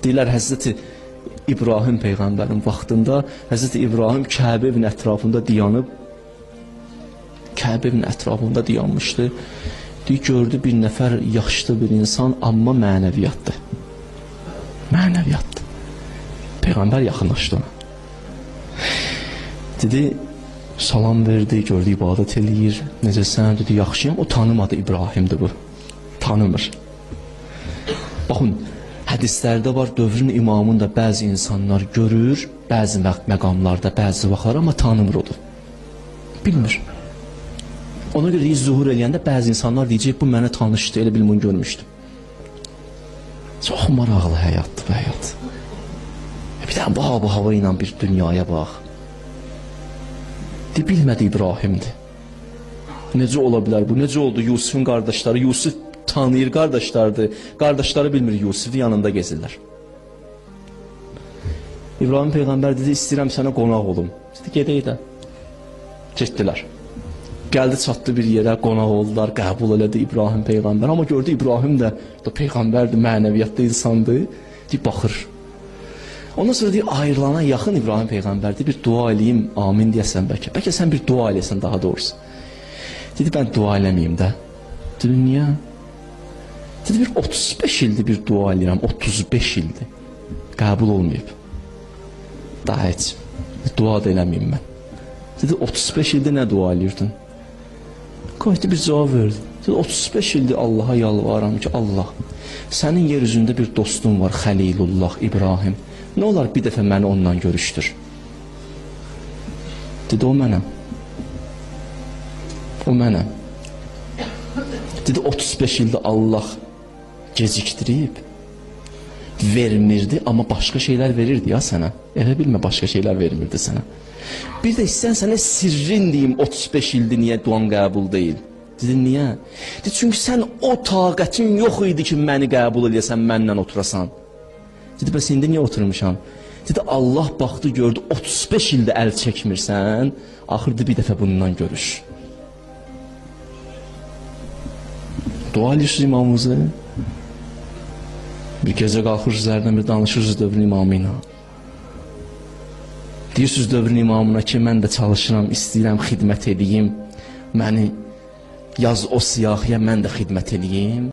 Deyirlər Həzrəti İbrahim Peyğəmbərin vaxtında Həzrəti İbrahim Kəbənin ətrafında dayanmışdı. Deyir, gördü bir nəfər yaşlı bir insan, amma mənəviyyatdır. Mənəviyyatdır. Peyğəmbər yaxınlaşdı ona. Dedi, salam verdi, gördü ibadət eləyir. Necəsən? Dedi, yaxşıyam. O tanımadı, İbrahimdir bu. Tanımır. Baxın, hədislərdə var, dövrün imamını da bəzi insanlar görür, bəzi məqamlarda, bəzi vaxtlar, amma tanımır odur. Bilmir. Ona görə deyir, zuhur eləyəndə bəzi insanlar deyəcək, bu mənə tanışdı, elə bilmən görmüşdüm. Çox maraqlı həyatdır bu həyat. Bir də bu hava ilə bir dünyaya bax. Bilmədi İbrahimdir. Necə ola bilər bu? Necə oldu Yusufun qardaşları? Yusuf tanıyır qardaşlardır. Qardaşları bilmir Yusuf'u yanında gezirlər. İbrahim Peyğəmbər dedi, istəyirəm sənə qonaq olum. Dedi, gedək də. Getdilər. Gəldi çatdı bir yerə, qonaq oldular, qəbul elədi İbrahim Peyğəmbər. Amma gördü İbrahim də Peyğəmbərdir, mənəviyyatlı insandır. Deyib, baxır. Ondan sonra deyir, ayrılana yaxın İbrahim Peyğəmbər deyir, bir dua eləyim, amin deyəsən bəlkə. Bəlkə sən bir dua eləyəsən daha doğrusu. Dedi, mən dua eləməyim də. Dedi, niyə? Dedi, bir 35 ildir bir dua eləyirəm, 35 ildir. Qəbul olmayıb. Daha heç, dua da eləməyim mən. Dedi, 35 ildir nə dua eləyirdin? Qoydu bir cavab verdi. Dedi, 35 ildir Allaha yalvarıram ki, Allah, sənin yer üzündə bir dostun var, Xəlilullah, İbrahim. Nə olar bir dəfə məni onunla görüşdür? Dedi, o mənəm. O mənəm. Dedi, 35 ildə Allah gecikdirib, vermirdi, amma başqa şeylər verirdi ya sənə. Elə bilmə, başqa şeylər vermirdi sənə. Bir də istəyən sənə sirrin deyim, 35 ildir niyə duan qəbul deyil? Dedi, niyə? Dedi, çünki sən o taqətin yox idi ki, məni qəbul eləyəsən, mənlə oturasan. Dedi, bəs indi niyə oturmuşam? Dedi, Allah baxdı, gördü, 35 ildə əl çəkmirsən, axırda bir dəfə bundan görüş. Dua edirsiniz imamımızı. Bir gecə qalxır üzərindən bir danışırsınız dövrün imamı ilə. Deyirsiniz dövrün imamına ki, mən də çalışıram, istəyirəm, xidmət edeyim. Məni yaz o siyahıya, mən də xidmət edeyim.